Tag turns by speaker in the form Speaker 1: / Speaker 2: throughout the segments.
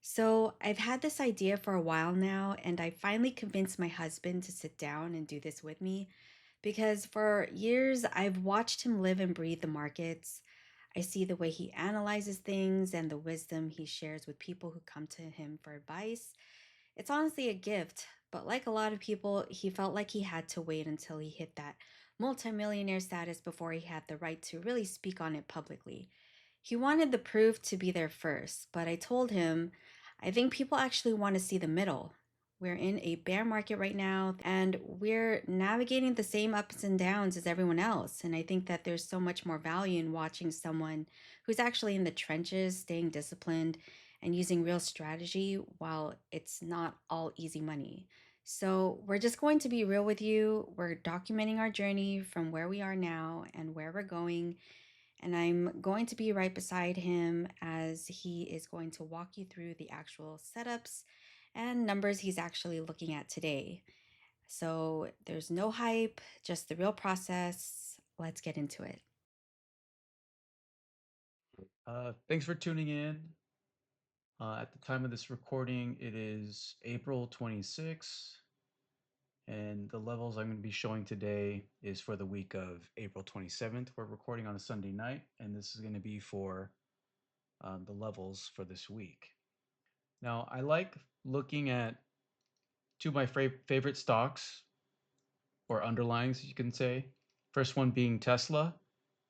Speaker 1: So, I've had this idea for a while now, and I finally convinced my husband to sit down and do this with me because for years I've watched him live and breathe the markets. I see the way he analyzes things and the wisdom he shares with people who come to him for advice. It's honestly a gift, but like a lot of people, he felt like he had to wait until he hit that multimillionaire status before he had the right to really speak on it publicly. He wanted the proof to be there first, but I told him I think people actually want to see the middle. We're in a bear market right now, and we're navigating the same ups and downs as everyone else. And I think that there's so much more value in watching someone who's actually in the trenches, staying disciplined, and using real strategy while it's not all easy money. So, we're just going to be real with you. We're documenting our journey from where we are now and where we're going, and I'm going to be right beside him as he is going to walk you through the actual setups and numbers he's actually looking at today. So there's no hype, just the real process. Let's get into it.
Speaker 2: Thanks for tuning in. At the time of this recording, it is April 26th, and the levels I'm going to be showing today is for the week of April 27th. We're recording on a Sunday night, and this is going to be for the levels for this week. Now, I like looking at two of my favorite stocks or underlyings, you can say. First one being Tesla,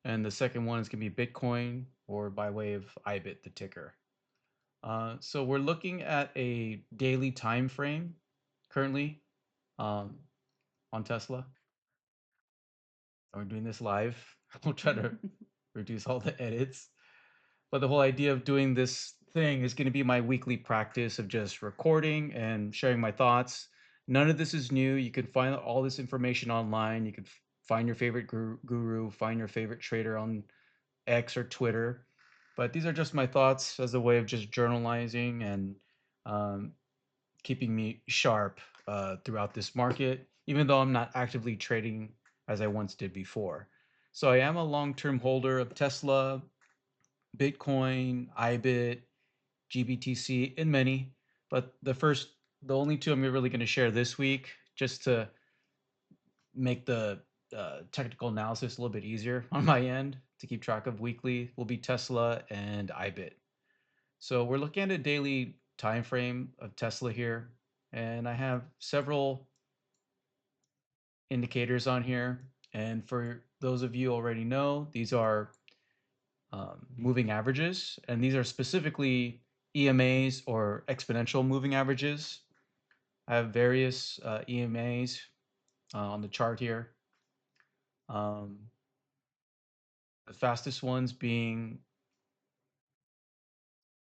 Speaker 2: and the second one is going to be Bitcoin, or by way of IBIT, the ticker. So we're looking at a daily time frame currently um, on Tesla. And we're doing this live. We'll try to reduce all the edits. But the whole idea of doing this thing is going to be my weekly practice of just recording and sharing my thoughts. None of this is new. You can find all this information online. You can find your favorite guru, find your favorite trader on X or Twitter. But these are just my thoughts as a way of just journalizing and um, keeping me sharp throughout this market, even though I'm not actively trading as I once did before. So I am a long-term holder of Tesla, Bitcoin, IBIT, GBTC, and many. But the only two I'm really going to share this week, just to make the technical analysis a little bit easier on my end to keep track of weekly, will be Tesla and IBIT. So we're looking at a daily time frame of Tesla here, and I have several indicators on here. And for those of you already know, these are moving averages, and these are specifically EMAs or exponential moving averages. I have various EMAs on the chart here. Um, the fastest ones being,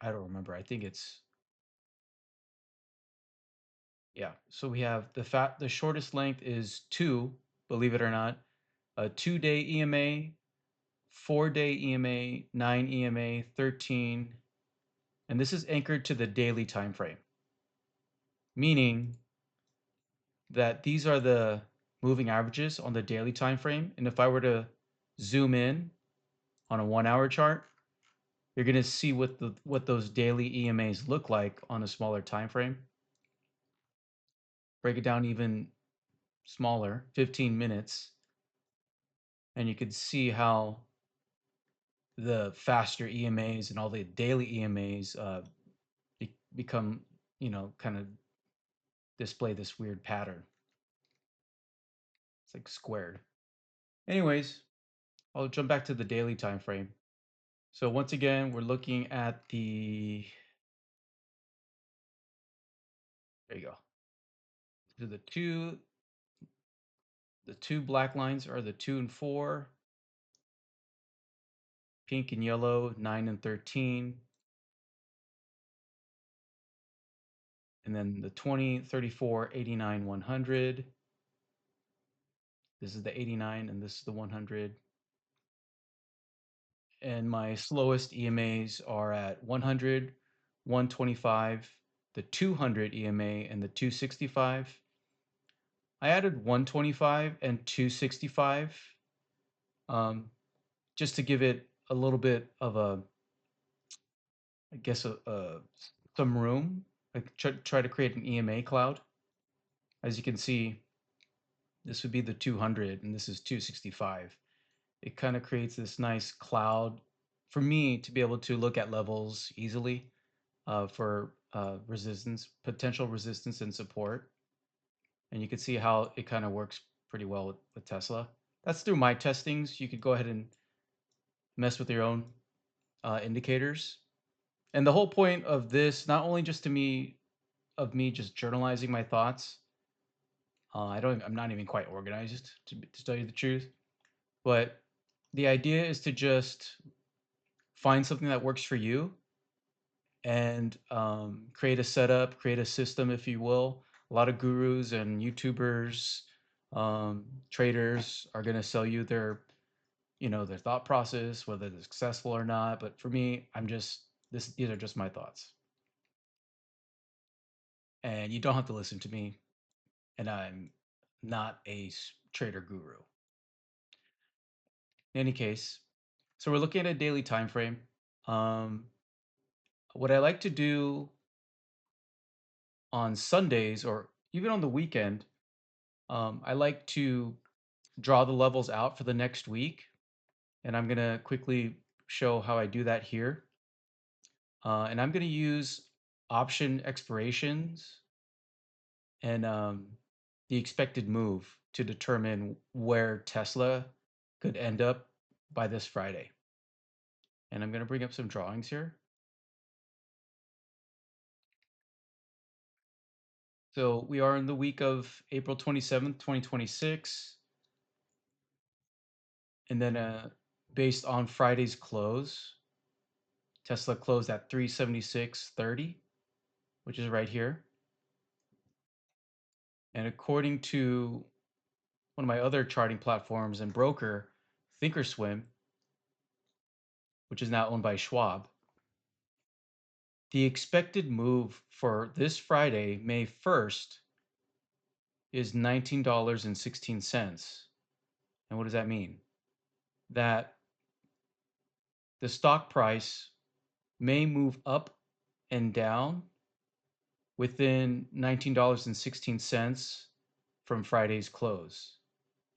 Speaker 2: I don't remember. I think it's, yeah. So we have the shortest length is 2, believe it or not, a 2-day EMA, 4-day EMA, 9 EMA, 13, and this is anchored to the daily time frame, meaning that these are the moving averages on the daily time frame. And if I were to zoom in on a 1-hour chart, you're going to see what those daily EMAs look like on a smaller time frame. Break it down even smaller, 15 minutes, and you could see how the faster EMAs and all the daily EMAs become, kind of display this weird pattern. It's like squared. Anyways, I'll jump back to the daily time frame. So once again, we're looking at there you go. So the two black lines are the 2 and 4, pink and yellow, 9 and 13, and then the 20, 34, 89, 100. This is the 89 and this is the 100. And my slowest EMAs are at 100, 125, the 200 EMA, and the 265. I added 125 and 265 just to give it a little bit of a, I guess, a some room, like try to create an EMA cloud. As you can see, this would be the 200 and this is 265. It kind of creates this nice cloud for me to be able to look at levels easily for resistance, potential resistance and support. And you can see how it kind of works pretty well with Tesla. That's through my testings. You could go ahead and mess with your own indicators. And the whole point of this, not only just to me, of me just journalizing my thoughts. I'm not even quite organized to tell you the truth, but the idea is to just find something that works for you and create a setup, create a system, if you will. A lot of gurus and YouTubers, traders are going to sell you their, their thought process, whether they're successful or not. But for me, I'm just these are just my thoughts, and you don't have to listen to me. And I'm not a trader guru. In any case, so we're looking at a daily time frame. Um, what I like to do on Sundays or even on the weekend, I like to draw the levels out for the next week, and I'm gonna quickly show how I do that here. And I'm gonna use option expirations and the expected move to determine where Tesla could end up by this Friday. And I'm gonna bring up some drawings here. So we are in the week of April 27th, 2026. And then based on Friday's close, Tesla closed at 376.30, which is right here. And according to one of my other charting platforms and broker, Thinkorswim, which is now owned by Schwab, the expected move for this Friday, May 1st, is $19.16. And what does that mean? That the stock price may move up and down within $19.16 from Friday's close.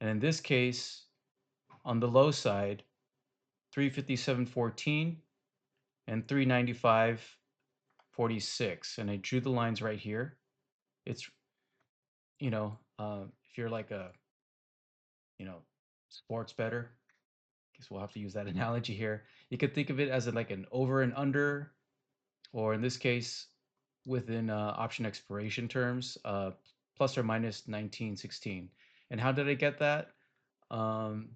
Speaker 2: And in this case, on the low side, 357.14 and 395.46. And I drew the lines right here. It's, if you're like a, you know, sports better, I guess we'll have to use that analogy here. You could think of it as like an over and under, or in this case, within option expiration terms, plus or minus 1916. And how did I get that? Um,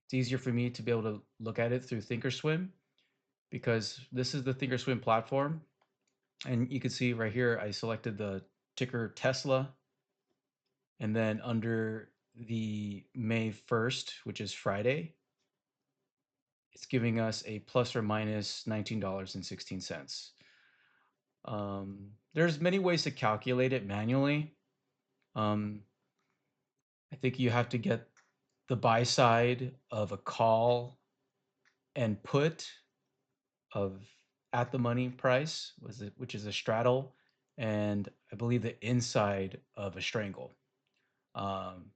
Speaker 2: it's easier for me to be able to look at it through Thinkorswim because this is the Thinkorswim platform. And you can see right here, I selected the ticker Tesla. And then under the May 1st, which is Friday, it's giving us a plus or minus $19.16. There's many ways to calculate it manually. Um, I think you have to get the buy side of a call and put of at the money price, which is a straddle, and I believe the inside of a strangle. Um,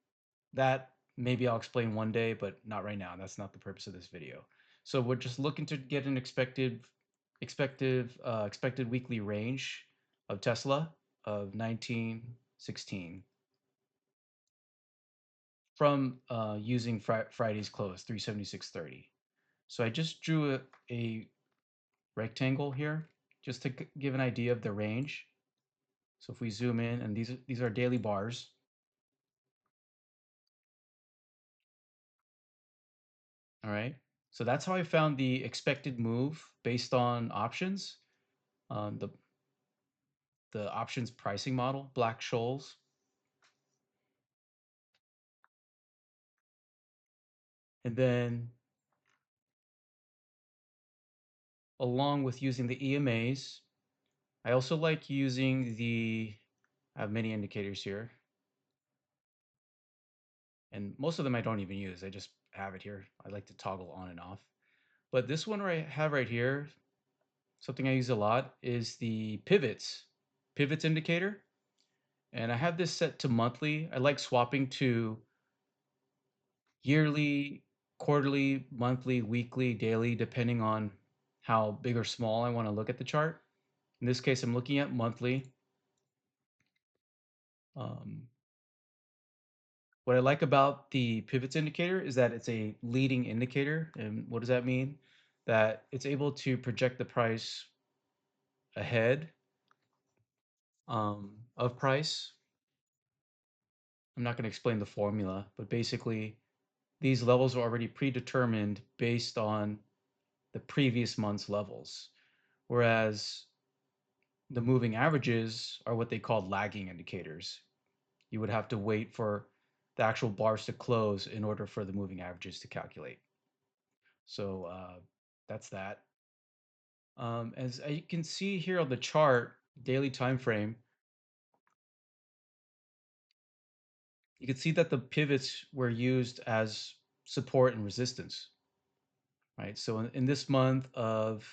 Speaker 2: that maybe I'll explain one day, but not right now. That's not the purpose of this video. So we're just looking to get an expected weekly range of Tesla of 1916 from using Friday's close 376.30. So I just drew a rectangle here just to give an idea of the range. So if we zoom in, and these are daily bars. All right. So that's how I found the expected move based on options. Um, the the options pricing model, Black-Scholes, and then along with using the EMAs, I also like using I have many indicators here, and most of them I don't even use. I just have it here. I like to toggle on and off. But this one I have right here, something I use a lot is the pivots indicator. And I have this set to monthly. I like swapping to yearly, quarterly, monthly, weekly, daily, depending on how big or small I want to look at the chart. In this case, I'm looking at monthly. Um, what I like about the pivots indicator is that it's a leading indicator. And what does that mean? That it's able to project the price ahead of price. I'm not going to explain the formula, but basically, these levels are already predetermined based on the previous month's levels. Whereas the moving averages are what they call lagging indicators. You would have to wait for the actual bars to close in order for the moving averages to calculate. So that's that. As you can see here on the chart, daily time frame, you can see that the pivots were used as support and resistance, right? So in this month of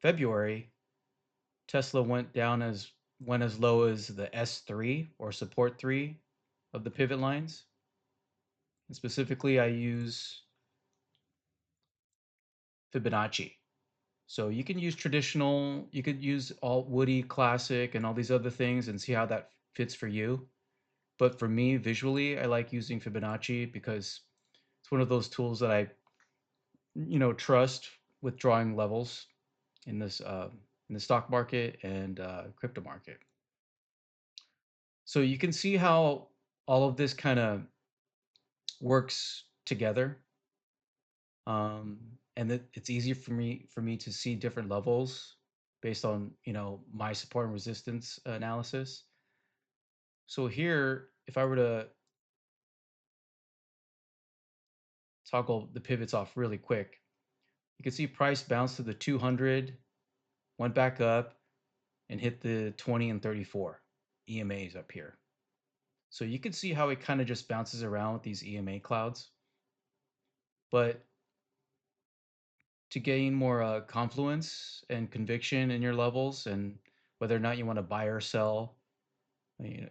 Speaker 2: February, Tesla went as low as the S3 or support 3 of the pivot lines. And specifically, I use Fibonacci. So you can use traditional, you could use alt Woody Classic and all these other things and see how that fits for you. But for me, visually, I like using Fibonacci because it's one of those tools that I, trust with drawing levels in this in the stock market and crypto market. So you can see how all of this kind of works together, and that it's easier for me to see different levels based on my support and resistance analysis. So here, if I were to toggle the pivots off really quick, you can see price bounced to the 200, went back up, and hit the 20 and 34 EMAs up here. So you can see how it kind of just bounces around with these EMA clouds. But to gain more confluence and conviction in your levels and whether or not you want to buy or sell,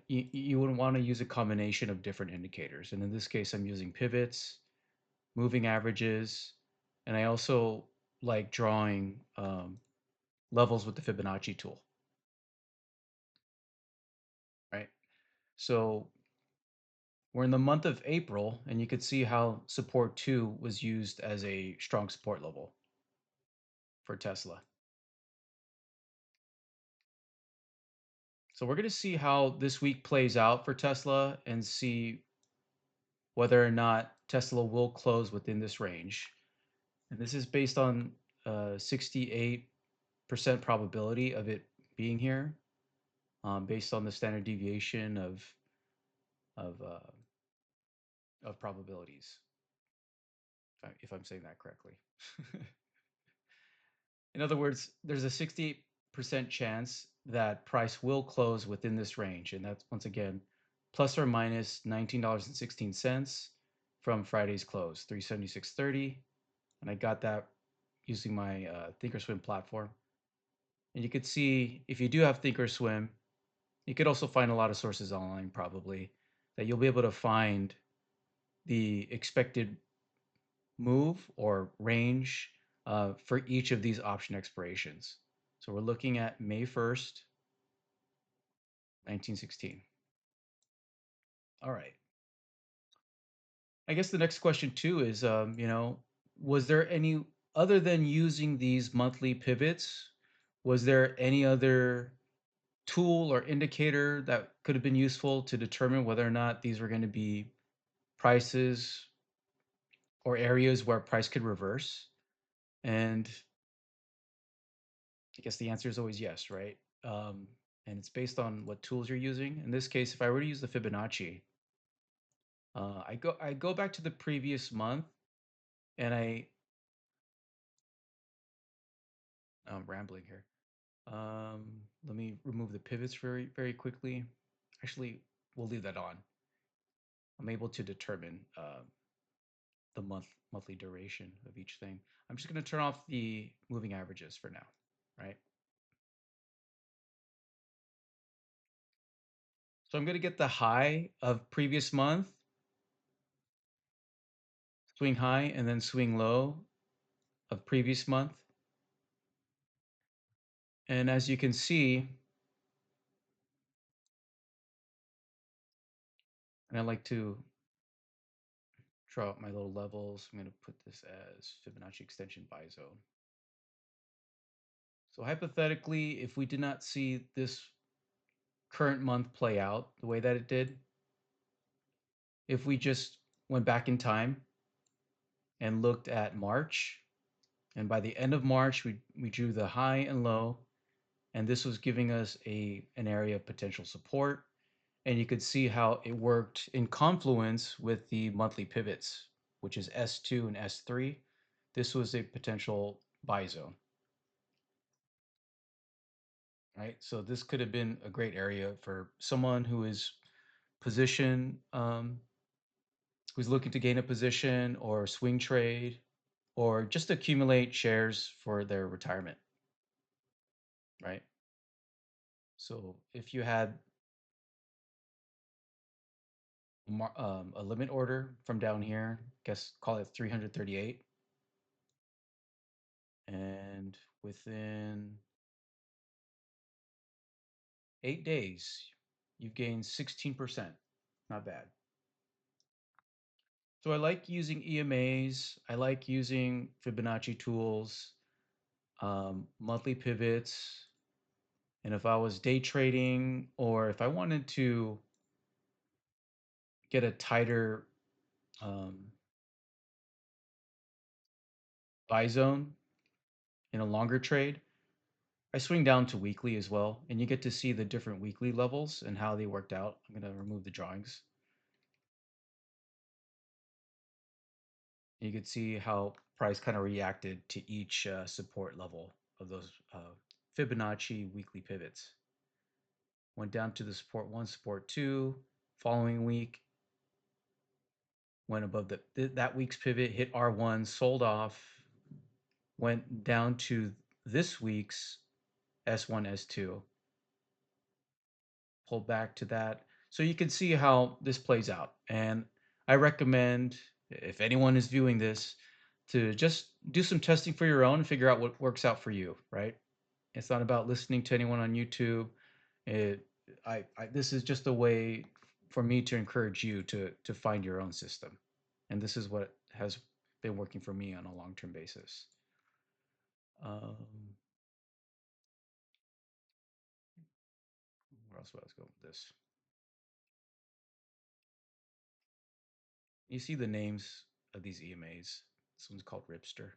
Speaker 2: you would want to use a combination of different indicators. And in this case, I'm using pivots, moving averages, and I also like drawing levels with the Fibonacci tool, right? So we're in the month of April, and you could see how support 2 was used as a strong support level for Tesla. So we're going to see how this week plays out for Tesla and see whether or not Tesla will close within this range. And this is based on 68% probability of it being here, based on the standard deviation of uh, of probabilities, if I'm saying that correctly. In other words, there's a 68% chance that price will close within this range, and that's once again plus or minus $19.16 from Friday's close, 376.30, and I got that using my Thinkorswim platform. And you could see if you do have Thinkorswim, you could also find a lot of sources online probably that you'll be able to find the expected move or range for each of these option expirations. So we're looking at May 1st, 1916. All right. I guess the next question too is, was there any, other than using these monthly pivots, was there any other tool or indicator that could have been useful to determine whether or not these were going to be prices or areas where price could reverse? And I guess the answer is always yes, right? And it's based on what tools you're using. In this case, if I were to use the Fibonacci, I go back to the previous month, and I'm rambling here. Let me remove the pivots very quickly. Actually, we'll leave that on. I'm able to determine the monthly duration of each thing. I'm just going to turn off the moving averages for now, right? So I'm going to get the high of previous month, swing high, and then swing low of previous month. And as you can see, and I like to draw out my little levels. I'm going to put this as Fibonacci extension buy zone. So hypothetically, if we did not see this current month play out the way that it did, if we just went back in time and looked at March, and by the end of March, we drew the high and low, and this was giving us an area of potential support. And you could see how it worked in confluence with the monthly pivots, which is S2 and S3. This was a potential buy zone, right? So this could have been a great area for someone who is position, who's looking to gain a position or swing trade or just accumulate shares for their retirement, right? So if you had a limit order from down here, guess call it 338, and within 8 days, you've gained 16%. Not bad. So I like using EMAs. I like using Fibonacci tools, monthly pivots. And if I was day trading or if I wanted to get a tighter um, buy zone in a longer trade, I swing down to weekly as well. And you get to see the different weekly levels and how they worked out. I'm going to remove the drawings. You could see how price kind of reacted to each support level of those Fibonacci weekly pivots. Went down to the support one, support two. Following week, went above that week's pivot, hit R1, sold off, went down to this week's S1, S2, pulled back to that. So you can see how this plays out. And I recommend, if anyone is viewing this, to just do some testing for your own and figure out what works out for you, right? It's not about listening to anyone on YouTube. It, this is just a way for me to encourage you to find your own system. And this is what has been working for me on a long-term basis. Um, where else was I going with this? You see the names of these EMAs. This one's called Ripster.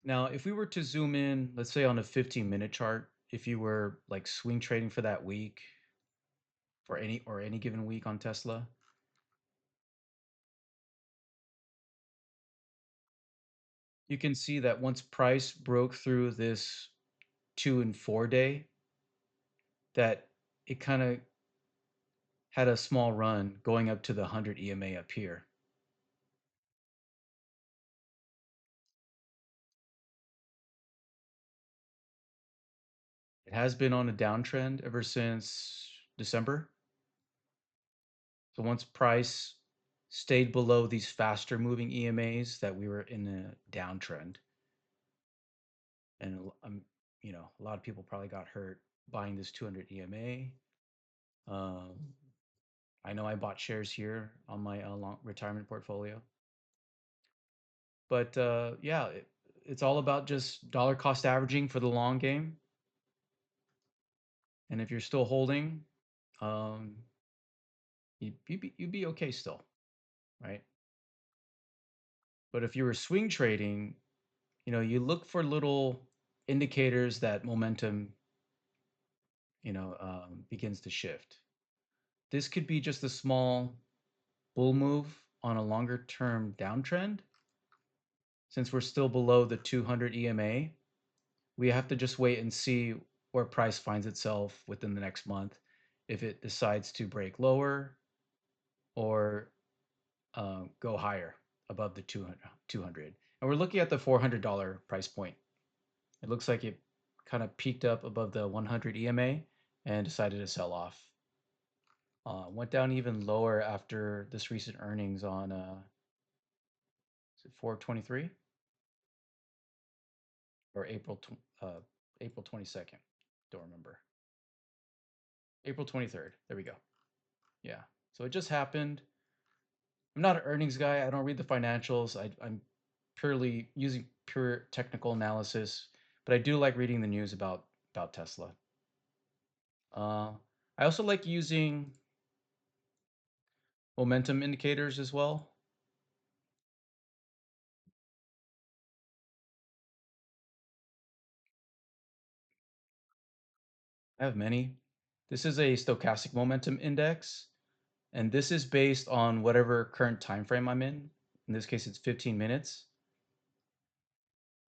Speaker 2: Now, if we were to zoom in, let's say on a 15-minute chart, if you were like swing trading for that week for any given week on Tesla, you can see that once price broke through this 2 and 4 day, that it kind of had a small run going up to the 100 EMA up here. It has been on a downtrend ever since December. So once price stayed below these faster moving EMAs, that we were in a downtrend. And a lot of people probably got hurt buying this 200 EMA. Um, I know I bought shares here on my long retirement portfolio. But yeah, it's all about just dollar cost averaging for the long game. And if you're still holding, um, you'd be okay still, right? But if you were swing trading, you look for little indicators that momentum, begins to shift. This could be just a small bull move on a longer term downtrend. Since we're still below the 200 EMA, we have to just wait and see where price finds itself within the next month. If it decides to break lower or go higher above the 200. And we're looking at the $400 price point. It looks like it kind of peaked up above the 100 EMA and decided to sell off. Went down even lower after this recent earnings on is it 4/23 or April 22nd? Don't remember. April 23rd. There we go. Yeah. So it just happened. I'm not an earnings guy. I don't read the financials. I'm purely using pure technical analysis, but I do like reading the news about Tesla. Uh, I also like using momentum indicators as well. I have many. This is a stochastic momentum index, and this is based on whatever current time frame I'm in. In this case, it's 15 minutes.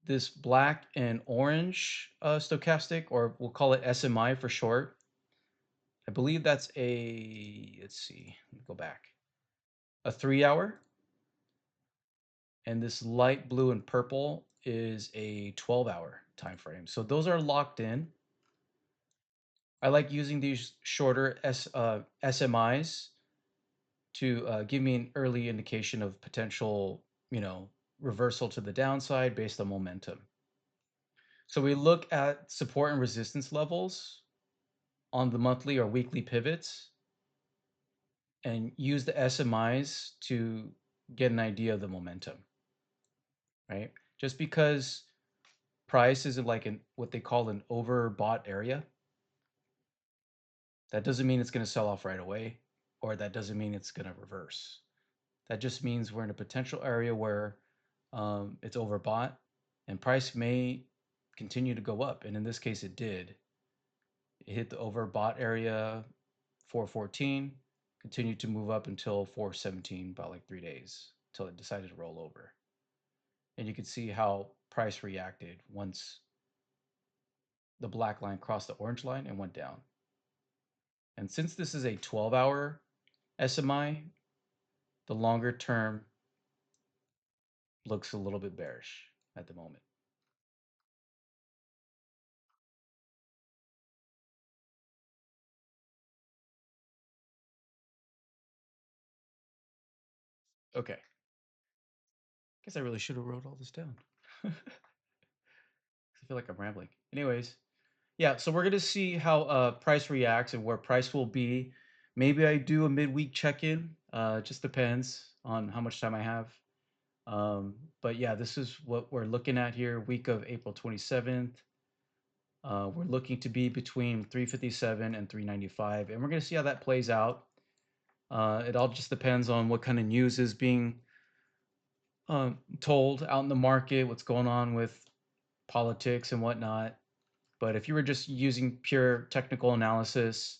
Speaker 2: This black and orange stochastic, or we'll call it SMI for short, I believe that's let's see, let me go back, a 3 hour. And this light blue and purple is a 12-hour time frame. So those are locked in. I like using these shorter SMIs to give me an early indication of potential, reversal to the downside based on momentum. So we look at support and resistance levels on the monthly or weekly pivots and use the SMIs to get an idea of the momentum, right? Just because price is like what they call an overbought area, that doesn't mean it's going to sell off right away, or that doesn't mean it's going to reverse. That just means we're in a potential area where it's overbought and price may continue to go up. And in this case, it did. It hit the overbought area 414, continued to move up until 417, about like 3 days, until it decided to roll over. And you can see how price reacted once the black line crossed the orange line and went down. And since this is a 12-hour SMI, the longer term looks a little bit bearish at the moment. Okay. Guess I really should have wrote all this down. I feel like I'm rambling. Anyways, yeah, so we're gonna see how price reacts and where price will be. Maybe I do a midweek check-in. It just depends on how much time I have. But yeah, this is what we're looking at here. Week of April 27th. We're looking to be between 357 and 395, and we're gonna see how that plays out. It all just depends on what kind of news is being told out in the market, what's going on with politics and whatnot. But if you were just using pure technical analysis,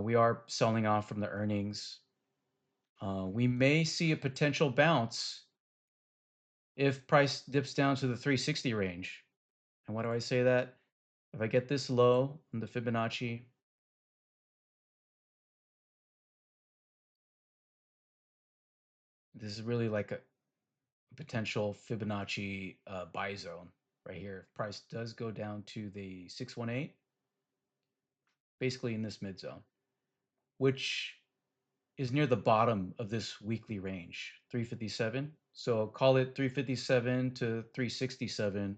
Speaker 2: we are selling off from the earnings. We may see a potential bounce if price dips down to the 360 range. And why do I say that? If I get this low in the Fibonacci, this is really like a potential Fibonacci buy zone right here. If price does go down to the 618, basically in this mid zone, which is near the bottom of this weekly range, 357. So call it 357 to 367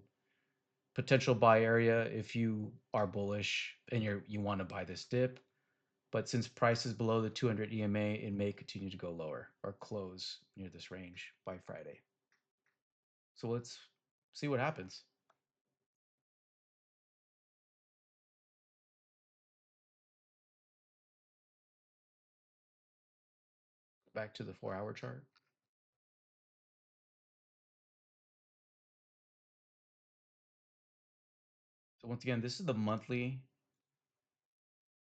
Speaker 2: potential buy area if you are bullish and you want to buy this dip. But since price is below the 200 EMA, it may continue to go lower or close near this range by Friday. So let's see what happens. Back to the 4 hour chart. So once again, this is the monthly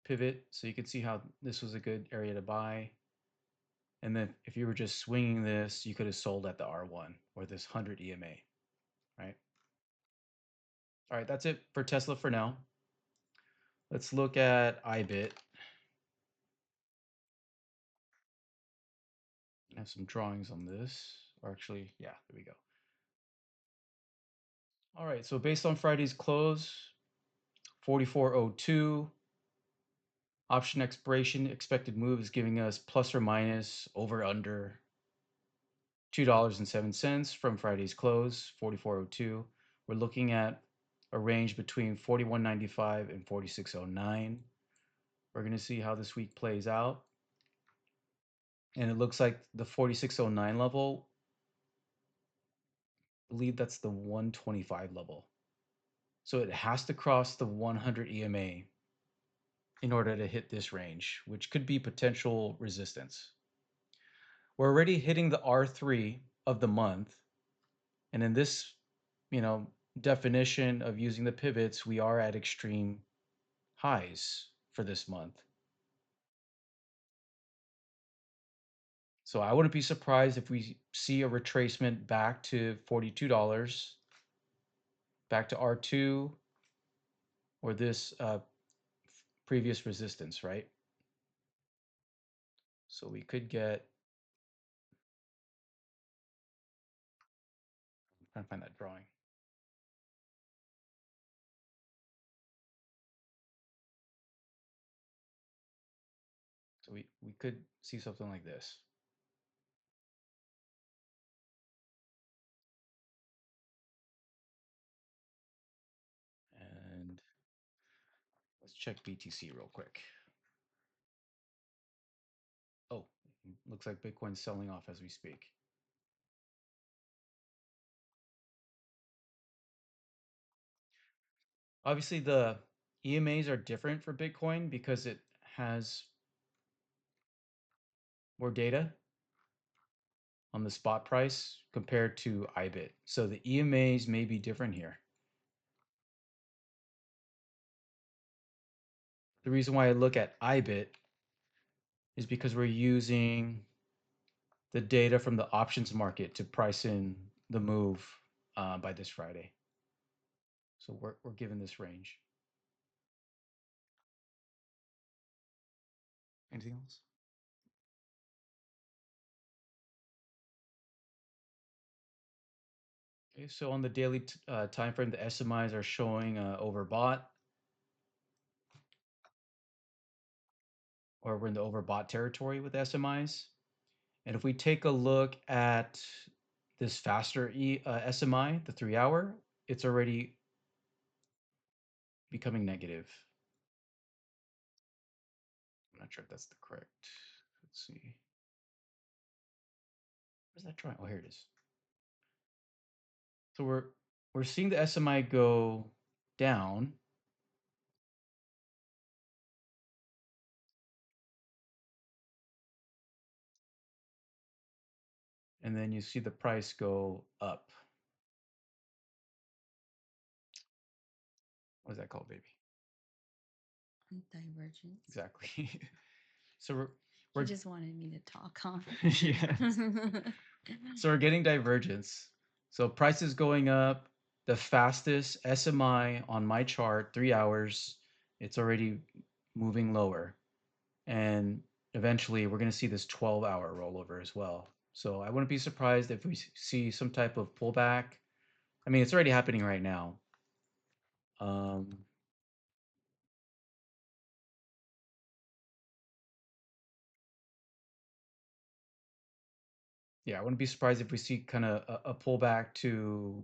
Speaker 2: pivot. So you can see how this was a good area to buy. And then if you were just swinging this, you could have sold at the R1 or this 100 EMA, right? All right, that's it for Tesla for now. Let's look at IBIT. I have some drawings on this. Or actually, yeah, there we go. All right, so based on Friday's close, 44.02, option expiration expected move is giving us plus or minus over under $2.07 from Friday's close, 44.02. We're looking at a range between 41.95 and 46.09. We're going to see how this week plays out. And it looks like the 46.09 level, I believe that's the 125 level. So it has to cross the 100 EMA in order to hit this range, which could be potential resistance. We're already hitting the R3 of the month. And in this, you know, definition of using the pivots, we are at extreme highs for this month. So I wouldn't be surprised if we see a retracement back to $42, back to R2, or this previous resistance, right? So we could get, I'm trying to find that drawing. So we could see something like this. And let's check BTC real quick. Oh, looks like Bitcoin's selling off as we speak. Obviously, the EMAs are different for Bitcoin because it has more data on the spot price compared to IBIT. So the EMAs may be different here. The reason why I look at IBIT is because we're using the data from the options market to price in the move by this Friday. So we're given this range. Anything else? Okay, so on the daily time frame, the SMIs are showing overbought, or we're in the overbought territory with SMIs. And if we take a look at this faster SMI, the 3 hour, it's already becoming negative. I'm not sure if that's the correct. Let's see. Where's that drawing? Oh, here it is. So we're seeing the SMI go down. And then you see the price go up. What is that called, baby?
Speaker 1: Divergence.
Speaker 2: Exactly. So
Speaker 1: You
Speaker 2: we're
Speaker 1: just wanted me to talk, huh?
Speaker 2: yeah. So we're getting divergence. So price is going up. The fastest SMI on my chart, 3 hours, it's already moving lower. And eventually we're going to see this 12-hour rollover as well. So I wouldn't be surprised if we see some type of pullback. I mean, it's already happening right now. Um, yeah, I wouldn't be surprised if we see kind of a pullback to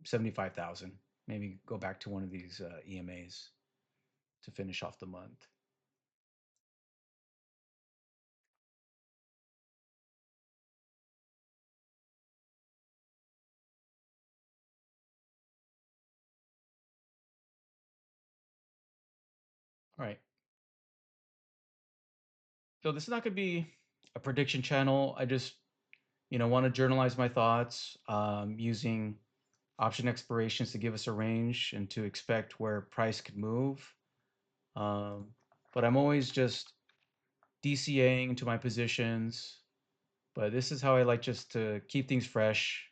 Speaker 2: 75,000. Maybe go back to one of these EMAs to finish off the month. All right. So this is not going to be a prediction channel. I just, want to journalize my thoughts using option expirations to give us a range and to expect where price could move. Um, but I'm always just DCAing into my positions. But this is how I like just to keep things fresh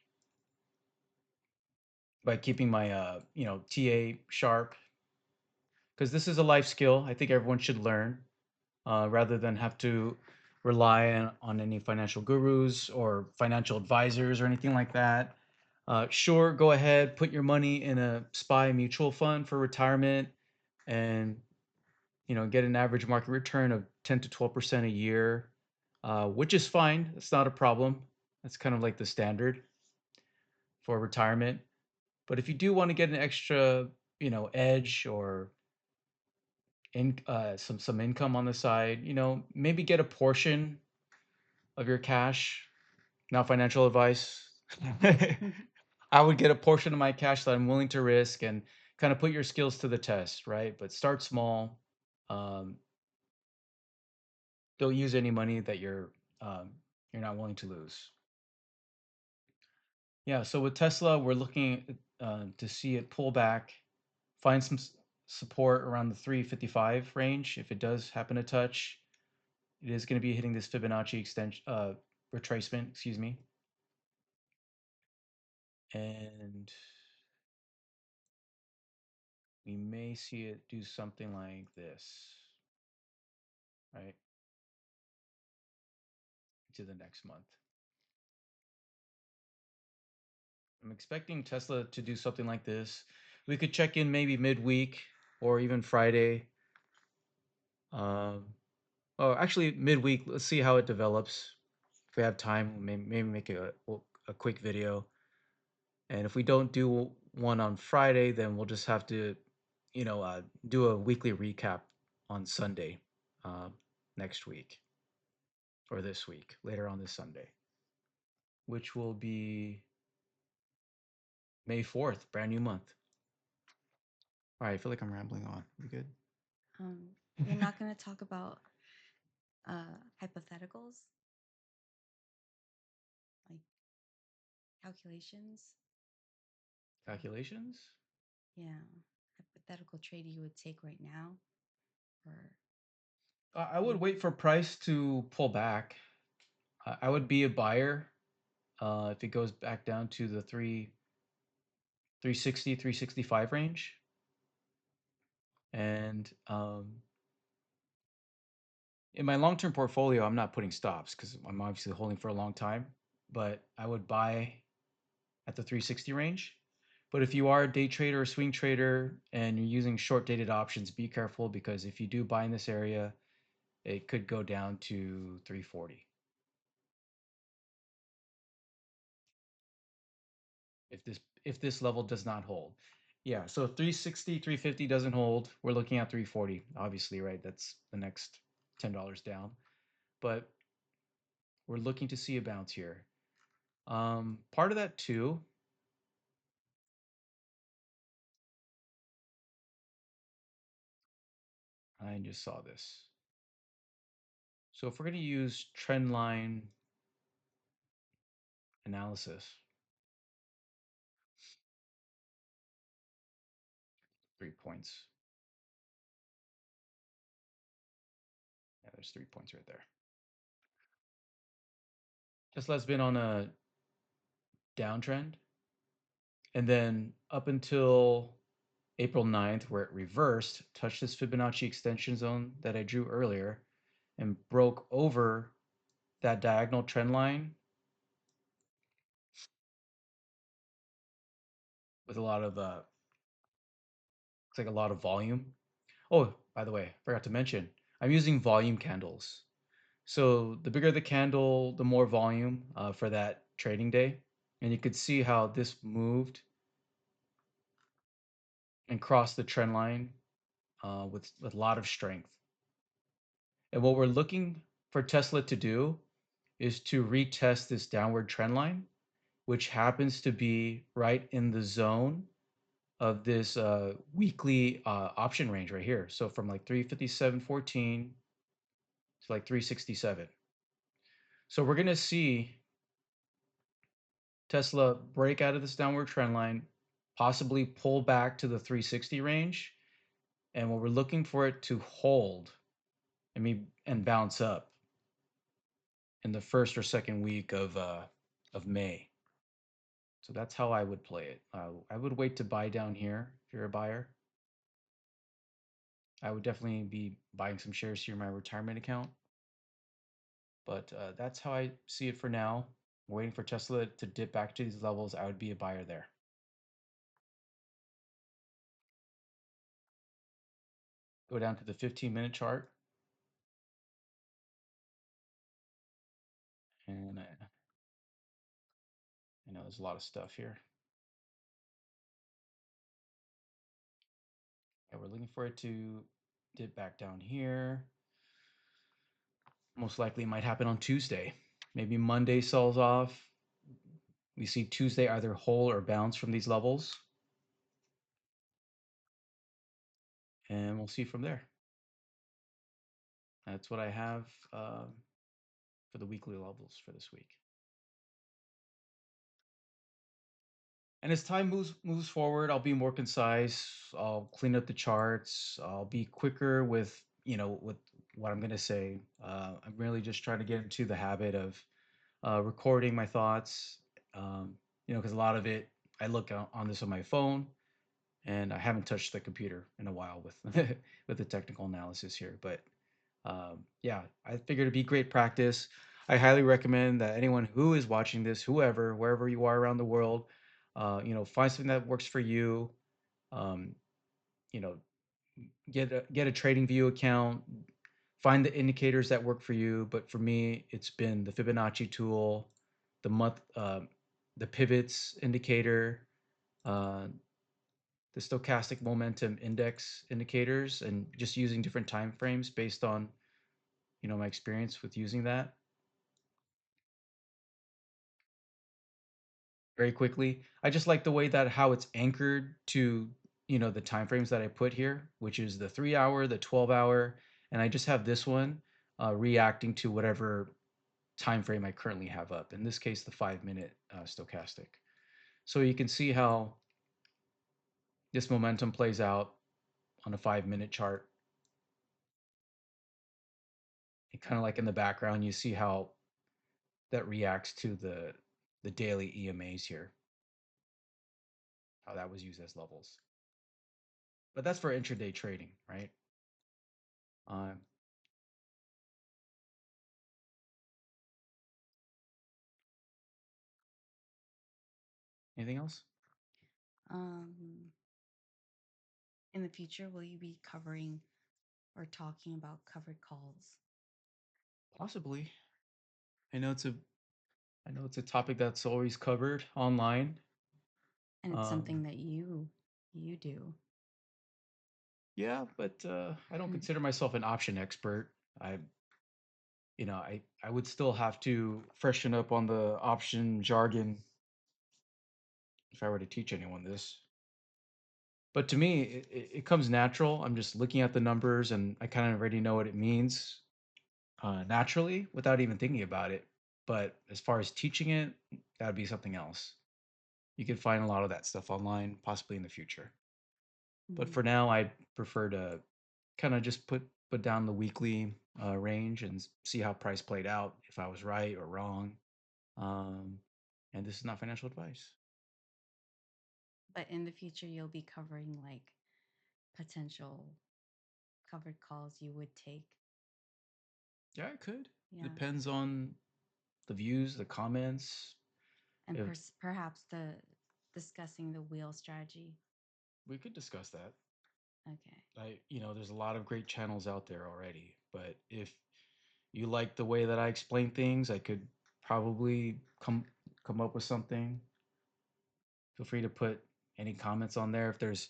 Speaker 2: by keeping my, TA sharp. Because this is a life skill I think everyone should learn rather than have to rely on any financial gurus or financial advisors or anything like that. Sure, go ahead, put your money in a SPY mutual fund for retirement, and get an average market return of 10 to 12% a year, which is fine. It's not a problem. That's kind of like the standard for retirement. But if you do want to get an extra, edge or some income on the side, maybe get a portion of your cash. Now, financial advice. I would get a portion of my cash that I'm willing to risk and kind of put your skills to the test, right? But start small. Um, don't use any money that you're not willing to lose. Yeah. So with Tesla, we're looking to see it pull back, find some support around the 355 range. If it does happen to touch, it is going to be hitting this Fibonacci extension retracement. Excuse me. And we may see it do something like this, right, to the next month. I'm expecting Tesla to do something like this. We could check in maybe midweek or even Friday. Um, oh, actually, midweek. Let's see how it develops. If we have time, maybe make a quick video. And if we don't do one on Friday, then we'll just have to, do a weekly recap on Sunday, uh, next week or this week, later on this Sunday, which will be May 4th, brand new month. All right, I feel like I'm rambling on. We good?
Speaker 1: Um, you're not going to talk about hypotheticals, like calculations?
Speaker 2: Calculations?
Speaker 1: Yeah, hypothetical trade you would take right now, or
Speaker 2: I would wait for price to pull back. I would be a buyer if it goes back down to the 360, 365 range. And in my long-term portfolio, I'm not putting stops because I'm obviously holding for a long time, but I would buy at the 360 range. But if you are a day trader or swing trader and you're using short dated options, be careful because if you do buy in this area, it could go down to 340 if this level does not hold. Yeah, so 360, 350 doesn't hold. We're looking at 340, obviously, right? That's the next $10 down. But we're looking to see a bounce here. Part of that too, I just saw this. So if we're going to use trend line analysis, 3 points. Yeah, there's 3 points right there. Tesla's been on a downtrend. And then up until April 9th, where it reversed, touched this Fibonacci extension zone that I drew earlier, and broke over that diagonal trend line with a lot of looks like a lot of volume. Oh, by the way, I forgot to mention, I'm using volume candles. So the bigger the candle, the more volume for that trading day. And you could see how this moved and crossed the trend line with a lot of strength. And what we're looking for Tesla to do is to retest this downward trend line, which happens to be right in the zone of this weekly option range right here. So from like 357.14 to like 367. So we're going to see Tesla break out of this downward trend line, possibly pull back to the 360 range. And what we're looking for it to hold and bounce up in the first or second week of May. So that's how I would play it. I would wait to buy down here if you're a buyer. I would definitely be buying some shares here in my retirement account. But that's how I see it for now. Waiting for Tesla to dip back to these levels, I would be a buyer there. Go down to the 15-minute chart, and I know there's a lot of stuff here. And we're looking for it to dip back down here. Most likely might happen on Tuesday. Maybe Monday sells off. We see Tuesday either hold or bounce from these levels, and we'll see from there. That's what I have for the weekly levels for this week. And as time moves forward, I'll be more concise. I'll clean up the charts. I'll be quicker with with what I'm gonna say. I'm really just trying to get into the habit of recording my thoughts. Because a lot of it I look on this on my phone, and I haven't touched the computer in a while with with the technical analysis here. But yeah, I figured it'd be great practice. I highly recommend that anyone who is watching this, whoever, wherever you are around the world, find something that works for you. Um, you know, get a trading view account. Find the indicators that work for you. But for me, it's been the Fibonacci tool, the pivots indicator, uh, the stochastic momentum index indicators, and just using different time frames based on my experience with using that. Very quickly, I just like the way that how it's anchored to the time frames that I put here, which is the 3 hour, the 12 hour, and I just have this one reacting to whatever time frame I currently have up. In this case, the 5 minute stochastic. So you can see how this momentum plays out on a 5 minute chart. And kind of like in the background, you see how that reacts to the daily EMAs here, how that was used as levels. But that's for intraday trading, right? Um, Anything else?
Speaker 1: Um, in the future, will you be covering or talking about covered calls?
Speaker 2: Possibly. I know it's a I know it's a topic that's always covered online.
Speaker 1: And it's something
Speaker 2: Um,
Speaker 1: that you do.
Speaker 2: yeah, but I don't consider myself an option expert. I would still have to freshen up on the option jargon if I were to teach anyone this. But to me, it comes natural. I'm just looking at the numbers, and I kind of already know what it means naturally without even thinking about it. But as far as teaching it, that'd be something else. You can find a lot of that stuff online, possibly in the future. But
Speaker 1: Mhm.
Speaker 2: for now, I'd prefer to kind of just put down the weekly range and see how price played out, if I was right or wrong. Um, and this is not financial advice.
Speaker 1: But in the future, you'll be covering like potential covered calls you would take.
Speaker 2: Yeah, I could.
Speaker 1: Yeah.
Speaker 2: Depends on the views, the comments.
Speaker 1: And
Speaker 2: If
Speaker 1: perhaps the discussing the wheel strategy.
Speaker 2: we could discuss that.
Speaker 1: Okay.
Speaker 2: There's a lot of great channels out there already. But if you like the way that I explain things, I could probably come up with something. Feel free to put any comments on there. If there's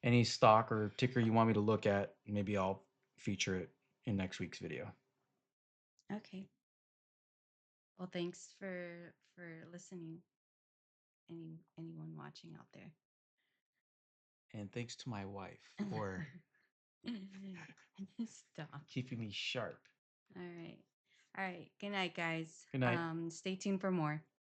Speaker 2: any stock or ticker you want me to look at, maybe I'll feature it in next week's video.
Speaker 1: Okay. Well, thanks for listening. Anyone watching out there.
Speaker 2: And thanks to my wife for
Speaker 1: Stop.
Speaker 2: keeping me sharp.
Speaker 1: All right. All right. Good night, guys.
Speaker 2: Good night.
Speaker 1: Stay tuned for more.